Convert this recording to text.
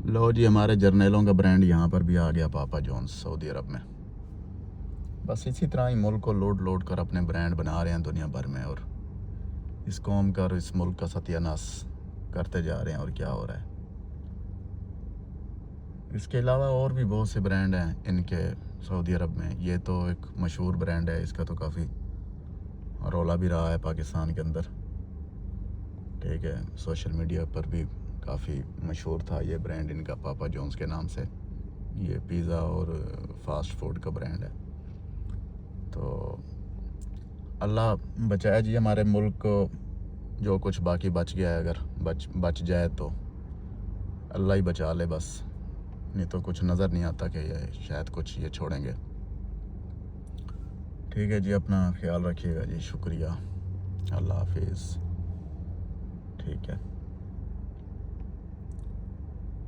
लो जी, हमारे जर्नैलों का ब्रांड यहाँ पर भी आ गया, पापा जॉन्स सऊदी अरब में। बस इसी तरह ही मुल्क को लोड लोड कर अपने ब्रांड बना रहे हैं दुनिया भर में, और इस कौम का और इस मुल्क का सत्यानाश करते जा रहे हैं। और क्या हो रहा है, इसके अलावा और भी बहुत से ब्रांड हैं इनके सऊदी अरब में। ये तो एक मशहूर ब्रांड है, इसका तो काफ़ी रौला भी रहा है पाकिस्तान के अंदर। ठीक है, सोशल मीडिया पर भी काफ़ी मशहूर था ये ब्रांड इनका, पापा जॉन्स के नाम से। ये पिज़्ज़ा और फास्ट फूड का ब्रांड है। तो अल्लाह बचाए जी हमारे मुल्क को, जो कुछ बाकी बच गया है, अगर बच जाए तो अल्लाह ही बचा ले बस। नहीं तो कुछ नज़र नहीं आता कि ये शायद कुछ ये छोड़ेंगे। ठीक है जी, अपना ख्याल रखिएगा जी, शुक्रिया, अल्लाह हाफिज़। ठीक है।